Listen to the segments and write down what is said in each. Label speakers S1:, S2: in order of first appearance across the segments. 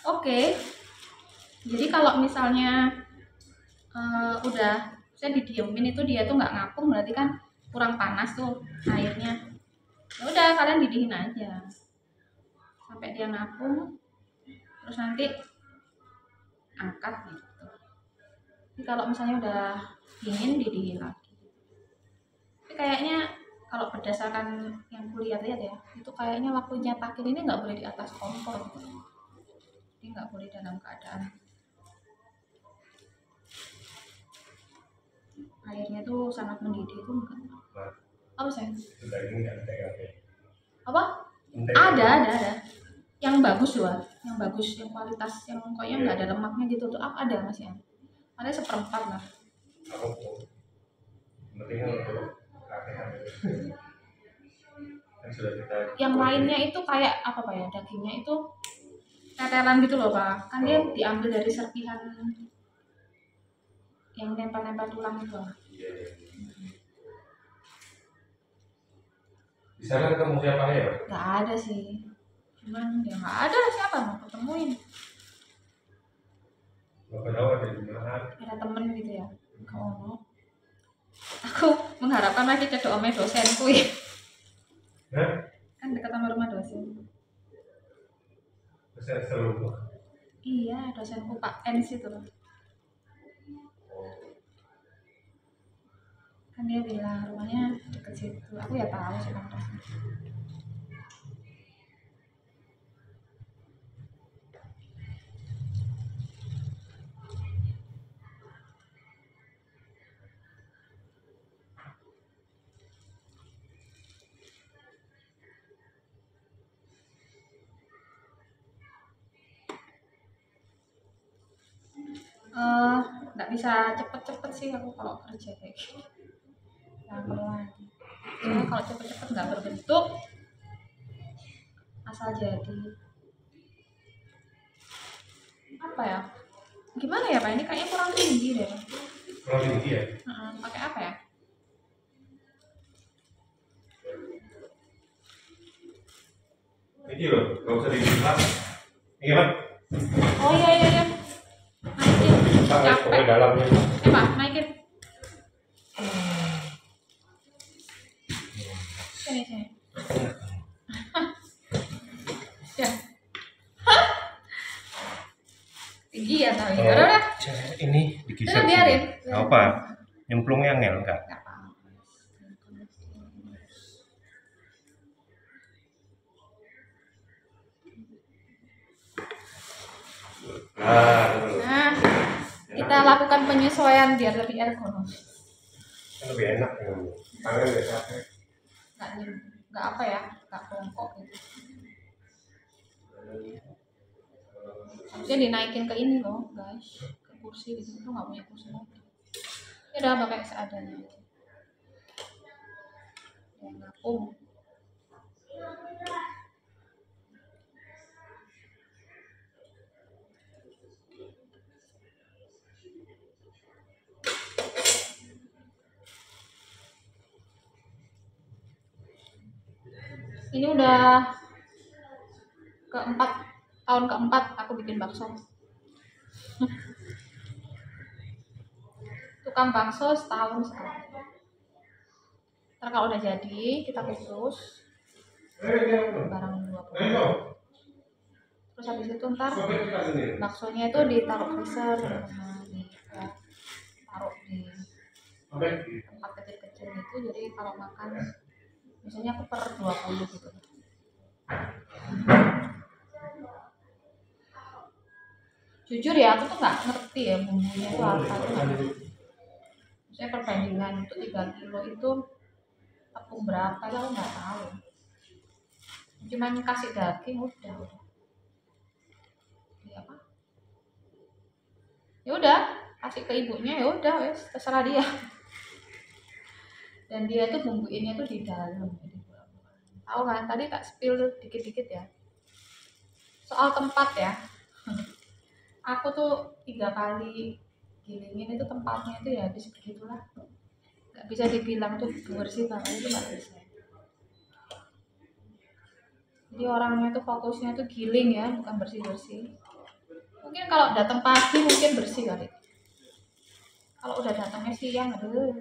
S1: Oke, jadi kalau misalnya udah saya didiemin itu dia tuh nggak ngapung, berarti kan kurang panas tuh airnya. Ya udah kalian didihin aja sampai dia ngapung, terus nanti angkat gitu. Jadi kalau misalnya udah dingin didihin lagi. Tapi kayaknya kalau berdasarkan yang kulihat-lihat ya, itu kayaknya waktu nyetakin ini nggak boleh di atas kompor gitu. Jadi nggak boleh dalam keadaan airnya tuh sangat mendidih, itu enggak. Apa sayang? Apa? Ada yang bagus loh, yang bagus, yang kualitas, yang pokoknya nggak ada lemaknya gitu tuh ada mas ya, ada 1/4 lah. Yang lainnya itu kayak apa pak ya, dagingnya itu tetelan gitu loh pak, kan dia diambil dari serpihan yang nempel-nempel tulang itu.
S2: Di sana ketemu siapa ya?
S1: Nggak ada sih, cuman ya nggak ada lah, siapa mau ketemuin.
S2: Nggak tahu ada di mana.
S1: Ada temen gitu ya, kalau aku mengharapkan lagi cedok sama dosenku ya. Kan dekat sama rumah dosen.
S2: Dosen seluruh.
S1: Iya, dosenku Pak Ens itu loh. Kan dia bilang rumahnya deket situ. Aku ya tahu sih Bang dosen. Nggak bisa cepet-cepet sih aku kalau kerja kayak gitu. Pelan-pelan. Soalnya kalau cepet-cepet nggak berbentuk, asal jadi. Apa ya? Gimana ya Pak? Ini kayaknya kurang tinggi deh.
S2: Kurang tinggi ya?
S1: Pakai apa ya?
S2: Ini loh, nggak usah dibuka. Ini Pak.
S1: Oh iya. Naikin. Capek.
S2: Dalamnya.
S1: Pak, naikin. Sini. Ya. Tinggi ya tapi. Udah.
S2: Ini digeser.
S1: Biarin.
S2: Apa? Nyemplungnya ngel enggak? Nah,
S1: kita lakukan penyesuaian biar lebih ergonomis.
S2: Lebih enak ya. Tangan nggak capek.
S1: Nggak apa ya, nggak bongkok gitu. Harusnya dinaikin ke ini loh guys, ke kursi gitu. Itu nggak punya kursi lagi. Ya udah pakai seadanya aja. Ya ngapung. Ini udah tahun keempat aku bikin bakso. Tukang bakso setahun sekali. Ntar kalau udah jadi kita khusus barang 20. Terus habis itu ntar baksonya itu ditaruh freezer, taruh di tempat kecil-kecil gitu, jadi kalau makan biasanya aku per 20 gitu. Jujur ya, aku tuh nggak ngerti ya bumbunya itu apa. Saya perbandingan itu 3 kilo itu tepung berapa ya aku nggak tahu. Cuman kasih daging udah. Ya apa? Ya udah, kasih ke ibunya, ya udah wes terserah dia. Dan dia tuh bumbuinnya tuh di dalam. Tahu kan, tadi tak spill dikit-dikit ya. Soal tempat ya. Aku tuh 3 kali gilingin itu tempatnya itu ya habis begitulah. Nggak bisa dibilang tuh bersih banget, itu nggak bisa. Jadi orangnya tuh fokusnya tuh giling ya, bukan bersih-bersih. Mungkin kalau datang pagi mungkin bersih kali. Kalau udah datangnya siang, aduh.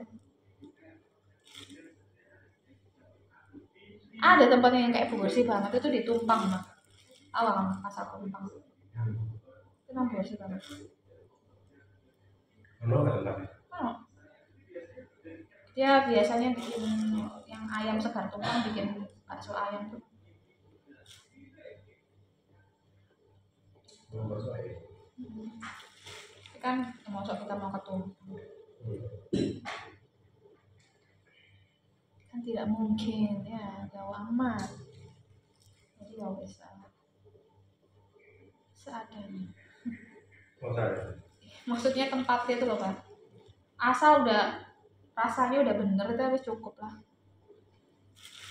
S1: Ada tempatnya yang kayak bersih banget itu di Tumpang, mah. Tahu kan pasar Tumpang. Itu memang bersih banget. Oh. Dia biasanya bikin yang ayam segar Tumpang, bikin bakso ayam tuh. Kan termasuk kita mau ke Tumpang. Kan tidak mungkin ya, jauh amat. Jadi ya bisa seadanya. Maksudnya tempatnya itu loh, Pak. Asal udah rasanya udah bener itu habis cukup lah.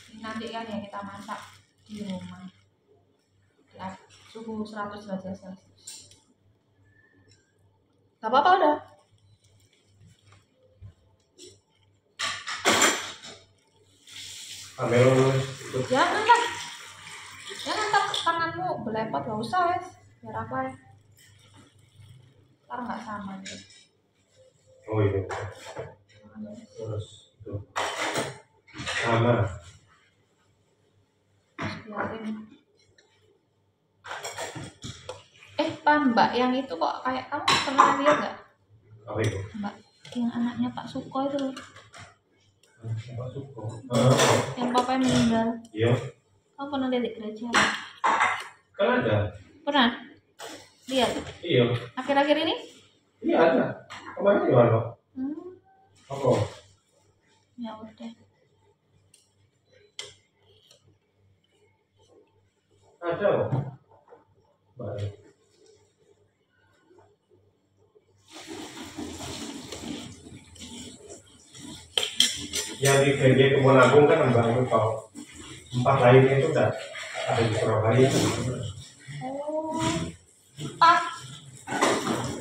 S1: Ini nanti kan ya kita masak di rumah di suhu 100 derajat Celcius. Gak apa-apa udah. Jangan lah. Jangan tak tanganmu belepot, gak usah wes. Biar apa ya? Ntar nggak sama gitu.
S2: Oh iya. Terus itu sama.
S1: Biarin. Pak Mbak yang itu kok kayak kamu pernah lihat nggak?
S2: Apa itu?
S1: Mbak yang anaknya Pak Suko itu loh.
S2: Pak Suko.
S1: Yang papanya meninggal.
S2: Iya.
S1: Kamu pernah lihat di gereja?
S2: Kan ada.
S1: Pernah? Lihat?
S2: Iya.
S1: Akhir-akhir ini?
S2: Iya ada. Kemarin gimana? Apa?
S1: Ya udah.
S2: Ada kok. Baik. Yang di gereja Kebon Agung kan Mbak itu kalau 4 lainnya itu udah ada di Surabaya.
S1: Oh, 4.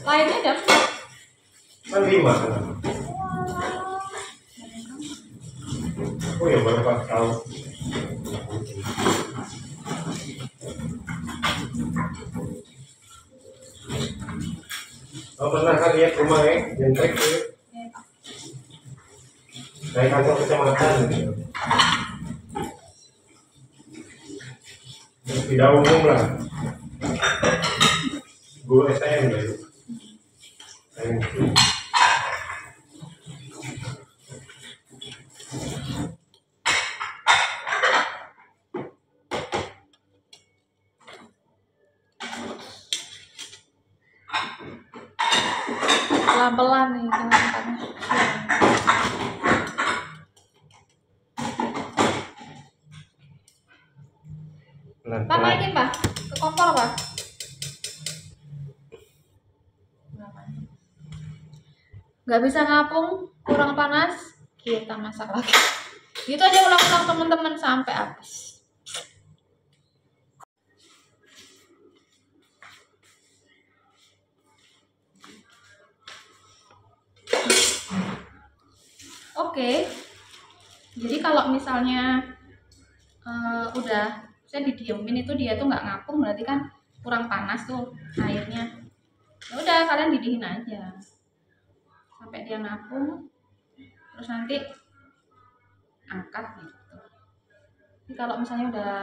S1: Lainnya ada 4.
S2: Kan 5 kan? Oh ya baru pas tahu. Oh pernah kan lihat rumahnya jentrek itu? Dari kantor kecamatan gitu. Tidak umum lah. Guru STM gitu.
S1: Pelan-pelan nih teman-teman. Pak naikin Pak ke kompor Pak. Nggak bisa ngapung, kurang panas, kita masak lagi. Gitu aja ulang-ulang teman-teman sampai habis. Oke. Jadi kalau misalnya udah saya didiemin itu dia tuh nggak ngapung, berarti kan kurang panas tuh airnya. Ya udah kalian didihin aja sampai dia ngapung, terus nanti angkat gitu. Jadi kalau misalnya udah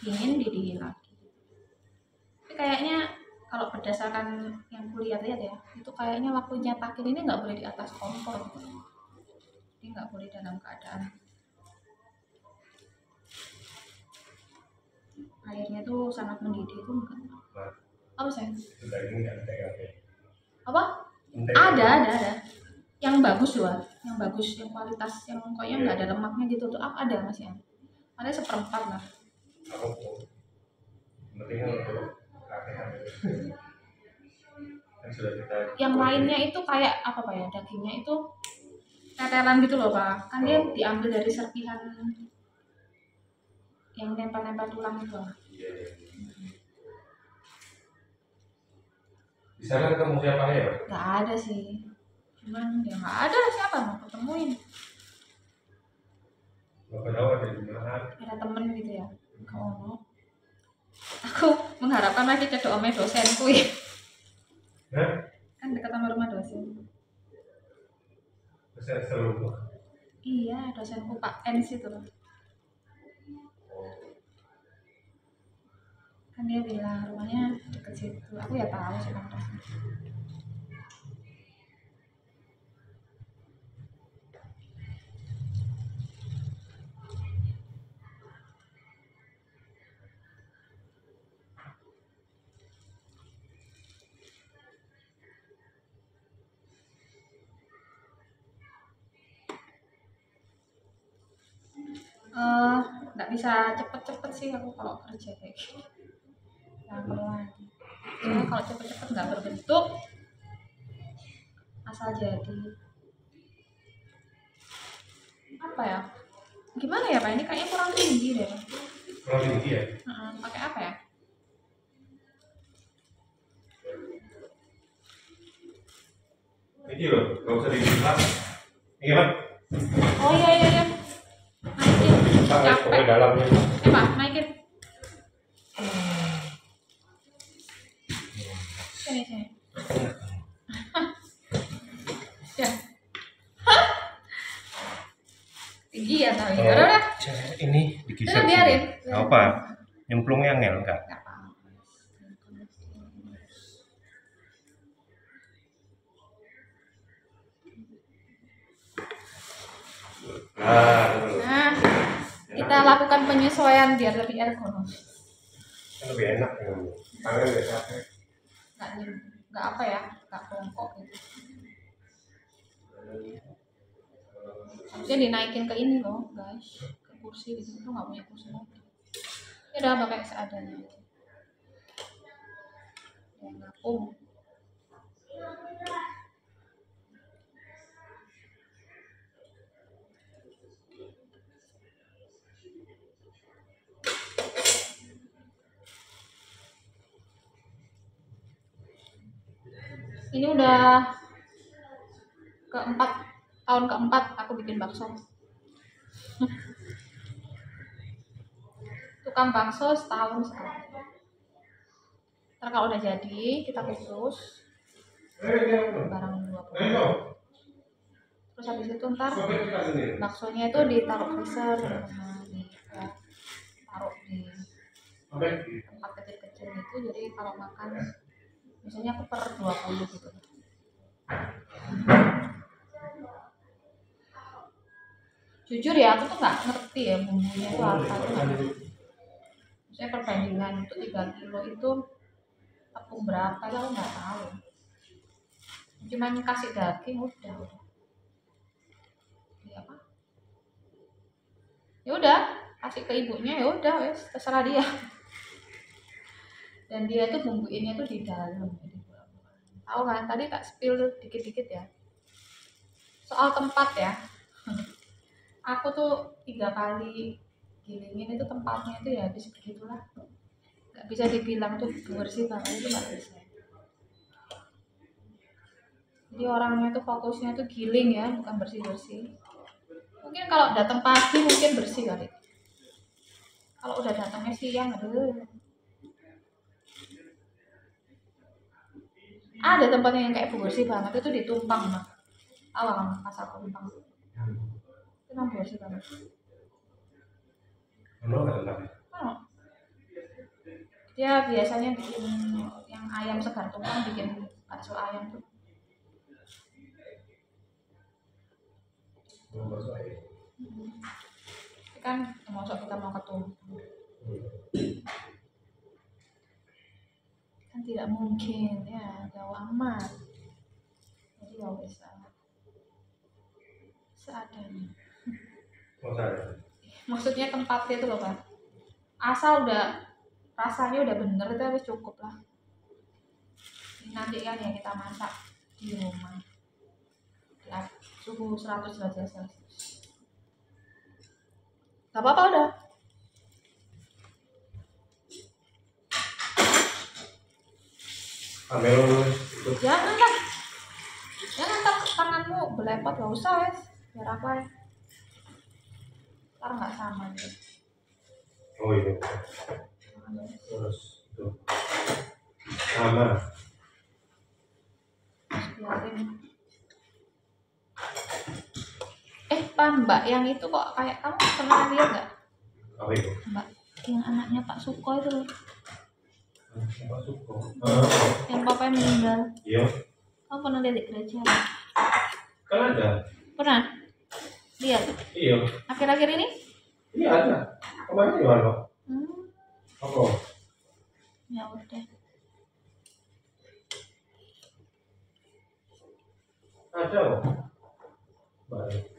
S1: dingin didihin lagi. Tapi kayaknya kalau berdasarkan yang kulihat lihat ya, itu kayaknya waktu nyetakin ini nggak boleh di atas kompor. Jadi nggak boleh dalam keadaan airnya tuh sangat mendidih itu enggak. Apa sih? Apa? Ada. Yang bagus loh, yang bagus, yang kualitas, yang pokoknya nggak ada lemaknya gitu tuh. Ada mas ya? Ada 1/4 lah. Yang lainnya itu kayak apa Pak ya? Dagingnya itu tetelan gitu loh Pak. Kan dia diambil dari serpihan yang nempel-nempel tulang itu.
S2: Iya. Di sana ketemu siapa ya?
S1: Nggak ada sih, cuman ya nggak ada siapa mau ketemuin.
S2: Nggak tahu ada di mana.
S1: Ada temen gitu ya, kalau aku mengharapkan lagi cedok ome dosenku ya.
S2: Hah?
S1: Kan dekat sama rumah dosen.
S2: Saya selalu.
S1: Iya, dosenku Pak Ens itu loh. Kan dia bilang rumahnya deket situ. Aku ya tahu sih kan. Nggak bisa cepet-cepet sih aku kalau kerja kayak gitu. Pelan-pelan. Karena kalau cepet-cepet nggak berbentuk, asal jadi. Apa ya? Gimana ya Pak? Ini kayaknya kurang tinggi deh.
S2: Kurang tinggi ya?
S1: Pakai apa ya?
S2: Ini loh, nggak usah dibilang. Ini kan?
S1: Oh iya. Naikin.
S2: Pakai
S1: Capek.
S2: dalamnya.
S1: Pak, naikin. Sini. Ya. Tinggi ya tapi. Udah.
S2: Ini digeser.
S1: Udah biarin.
S2: Nggak apa? Nyemplungnya ngel enggak?
S1: Nggak apa-apa. Nah, kita lakukan penyesuaian biar lebih ergonomis.
S2: Lebih enak kan? Tangan nggak capek.
S1: Nggak apa ya, nggak bongkok gitu. Harusnya dinaikin ke ini loh guys, ke kursi gitu. Itu nggak punya kursi lagi. Ya udah pakai seadanya aja. Ya ngapung. Ini udah tahun keempat aku bikin bakso. Tukang bakso setahun sekali. Ntar kalau udah jadi kita kukus barang 20. Terus habis itu ntar baksonya itu ditaruh freezer, taruh di tempat kecil-kecil gitu. Jadi kalau makan biasanya aku per 20 gitu. Jujur ya, aku tuh nggak ngerti ya bumbunya itu apa tuh. Saya perbandingan untuk 3 kilo itu tepung berapa ya aku nggak tahu. Cuman kasih daging udah. Ya apa? Ya udah, kasih ke ibunya ya udah wes terserah dia. Dan dia tuh bumbuinnya tuh di dalam. Tahu kan? Tadi tak spill dikit-dikit ya. Soal tempat ya. Aku tuh 3 kali gilingin itu tempatnya itu ya habis begitulah. Nggak bisa dibilang tuh bersih banget, itu nggak bisa. Jadi orangnya tuh fokusnya tuh giling ya, bukan bersih-bersih. Mungkin kalau datang pagi mungkin bersih kali. Kalau udah datangnya siang, aduh. Ada tempatnya yang kayak bersih banget itu di Tumpang mah. Tahu kan pasar Tumpang? Itu memang bersih banget. Oh. Dia biasanya bikin yang ayam segar Tumpang, bikin bakso ayam tuh. Kan masuk kita mau ke Tumpang. Kan tidak mungkin ya, jauh amat. Jadi ya bisa seadanya. Maksudnya tempatnya itu loh Pak, asal udah rasanya udah bener itu habis cukup lah. Ini nanti kan ya kita masak di rumah ya, suhu 100 derajat celcius. Gak apa-apa udah.
S2: Kamera itu.
S1: Jangan lah. Jangan tak tanganmu belepot, gak usah wes. Biar apa ya? Ntar nggak sama nih.
S2: Oh iya. Terus itu sama.
S1: Biarin. Pak Mbak yang itu kok kayak kamu pernah lihat nggak?
S2: Apa itu?
S1: Mbak yang anaknya Pak Suko itu loh.
S2: Pak Suko.
S1: Yang papanya meninggal.
S2: Iya.
S1: Kamu pernah lihat di gereja?
S2: Kan ada.
S1: Pernah? Lihat?
S2: Iya.
S1: Akhir-akhir ini?
S2: Iya ada. Kemarin juga ada. Apa?
S1: Ya udah.
S2: Ada kok. Baik.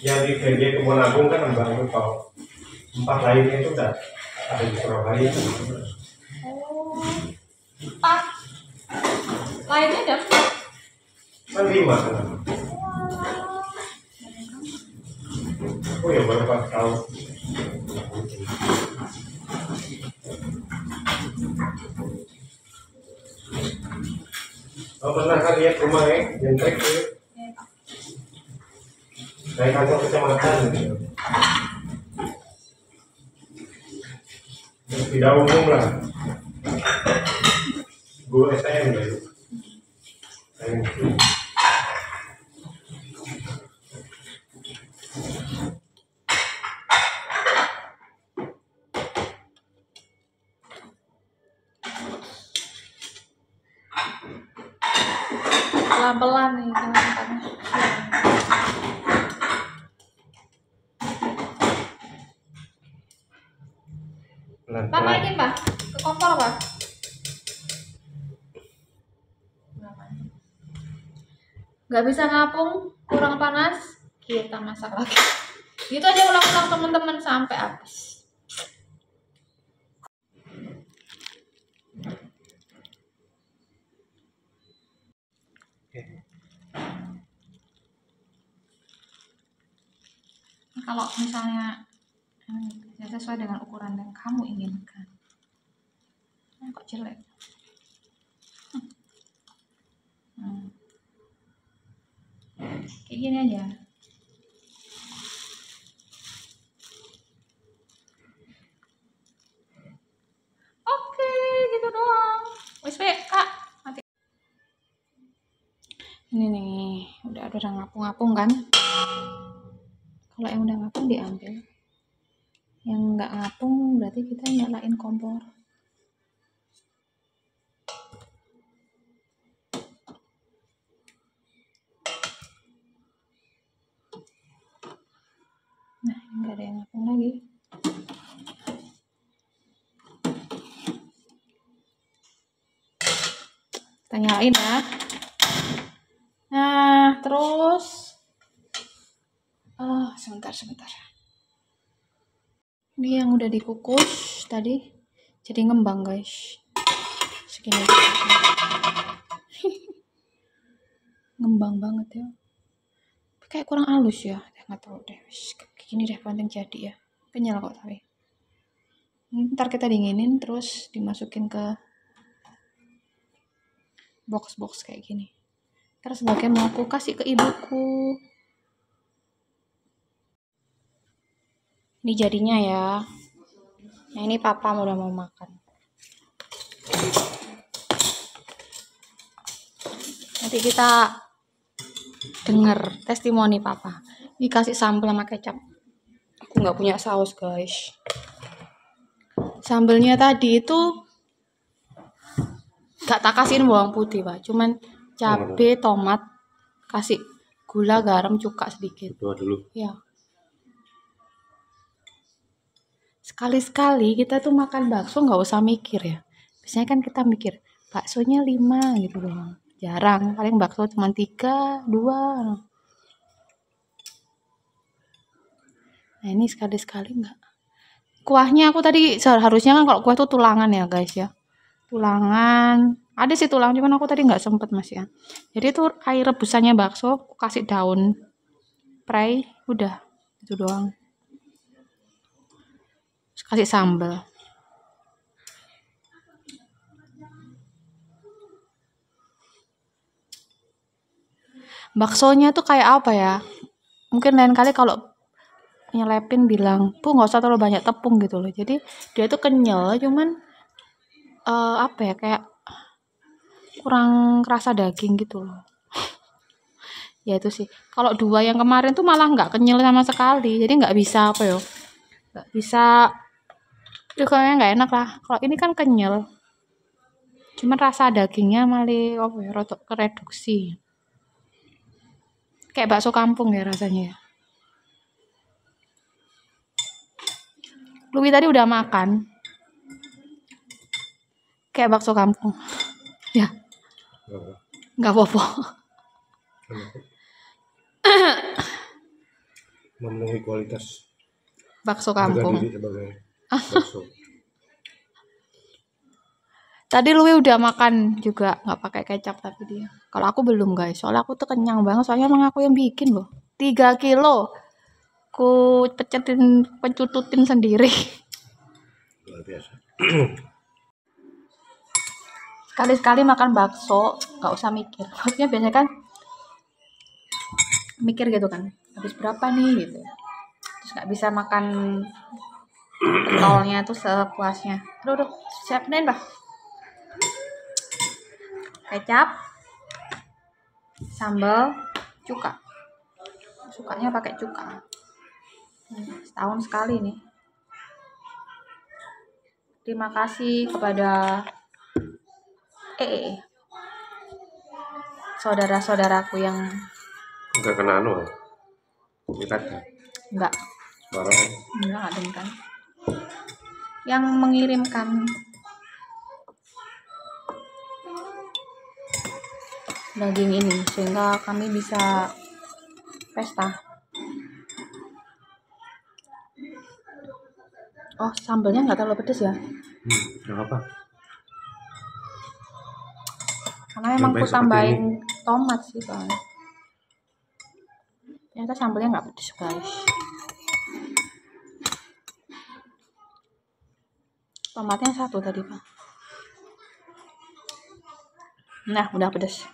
S2: Yang di gereja Kebon Agung kan Mbak itu kalau 4 lainnya itu udah ada di Surabaya.
S1: Oh, 4. Lainnya ada 4.
S2: Kan 5 kan. Oh ya baru 4 tahun. Oh pernah kan lihat rumahnya jentrek itu? Dari kantor kecamatan gitu. Tidak umum lah. Guru STM gitu.
S1: Pelan-pelan nih teman-teman. Pak naikin Pak ke kompor Pak. Nggak bisa ngapung, kurang panas, kita masak lagi. Gitu aja ulang-ulang teman-teman sampai habis. Kalau misalnya sesuai dengan ukuran yang kamu inginkan, kok jelek? Kayak gini aja. Oke, gitu doang. Wes Kak, mati. Ini nih, udah ngapung-ngapung kan? Kalau yang udah ngapung diambil. Yang nggak ngapung berarti kita nyalain kompor. Nah, nggak ada yang ngapung lagi. Kita nyalain ya. Nah, terus sebentar. Ini yang udah dikukus tadi jadi ngembang guys. Segini. Ngembang banget ya. Kayak kurang halus ya. Nggak tahu deh. Gini deh penting jadi ya. Kenyal kok tapi. Ntar kita dinginin terus dimasukin ke box kayak gini. Terus sebagian mau aku kasih ke ibuku. Ini jadinya ya. Nah ini papa udah mau makan. Nanti kita denger testimoni papa. Ini kasih sambal sama kecap. Aku nggak punya saus guys. Sambelnya tadi itu gak tak kasihin bawang putih pak. Cuman cabai, tomat, kasih gula, garam, cuka sedikit.
S2: Doa dulu.
S1: Ya. Sekali-sekali kita tuh makan bakso nggak usah mikir ya. Biasanya kan kita mikir baksonya 5 gitu doang. Jarang, paling bakso cuma 3, 2. Nah ini sekali-sekali enggak. Kuahnya aku tadi seharusnya kan kalau kuah tuh tulangan ya guys ya. Tulangan. Ada sih tulang cuman aku tadi nggak sempet mas ya. Jadi itu air rebusannya bakso, aku kasih daun prei, udah itu doang. Terus kasih sambal. Baksonya tuh kayak apa ya? Mungkin lain kali kalau nyelepin bilang, Bu nggak usah terlalu banyak tepung gitu loh. Jadi dia tuh kenyal, cuman apa ya, kayak kurang rasa daging gitu loh. Ya itu sih. Kalau 2 yang kemarin tuh malah nggak kenyal sama sekali. Jadi nggak bisa apa ya? Nggak bisa. Itu kayaknya nggak enak lah. Kalau ini kan kenyal. Cuman rasa dagingnya malah apa ya? Rotok kereduksi. Kayak bakso kampung ya rasanya ya. Luwi tadi udah makan. Kayak bakso kampung. Ya, nggak apa-apa.
S2: Memenuhi kualitas
S1: Bakso
S2: harga
S1: kampung.
S2: diri sebagai bakso.
S1: Tadi Luwi udah makan juga, nggak pakai kecap tapi dia. Kalau aku belum guys, soalnya aku tuh kenyang banget. Soalnya emang aku yang bikin loh. 3 kilo. Ku pencututin sendiri.
S2: Luar biasa.
S1: Sekali-sekali makan bakso, nggak usah mikir. Maksudnya biasanya kan mikir gitu kan, habis berapa nih gitu. Terus nggak bisa makan pentolnya tuh sepuasnya. Aduh, siapin bah. Kecap, sambal, cuka. Sukanya pakai cuka. Setahun sekali nih. Terima kasih kepada saudara-saudaraku yang
S2: Enggak kena kopi kata.
S1: enggak
S2: Barang.
S1: kan. Yang mengirimkan daging ini sehingga kami bisa pesta. Oh, sambalnya nggak terlalu pedas ya?
S2: Nggak apa.
S1: Karena memang aku tambahin tomat sih soalnya. Ternyata sambalnya nggak pedas guys. Tomatnya 1 tadi Pak. Nah, udah pedas.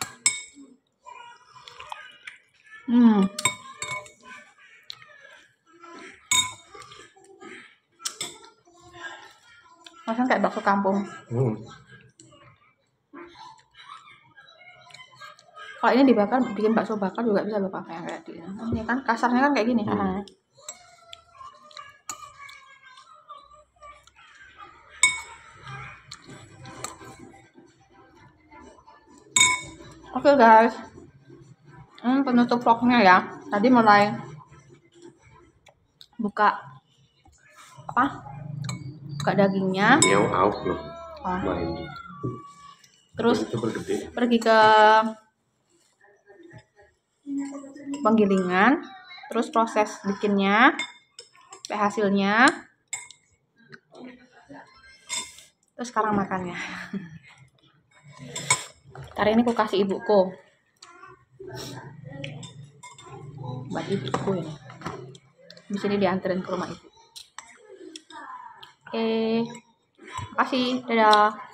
S1: Rasanya kayak bakso kampung. Kalau ini dibakar, bikin bakso bakar juga bisa loh pakai kayak gini. Ini kan kasarnya kan kayak gini. Oke guys, penutup vlognya ya. Tadi mulai buka dagingnya.
S2: Loh.
S1: Terus pergi ke penggilingan, terus proses bikinnya, hasilnya, terus sekarang makannya. Hari ini aku kasih ibuku, buat ibuku ini. Di sini dianterin ke rumah ibu. Oke, makasih, dadah.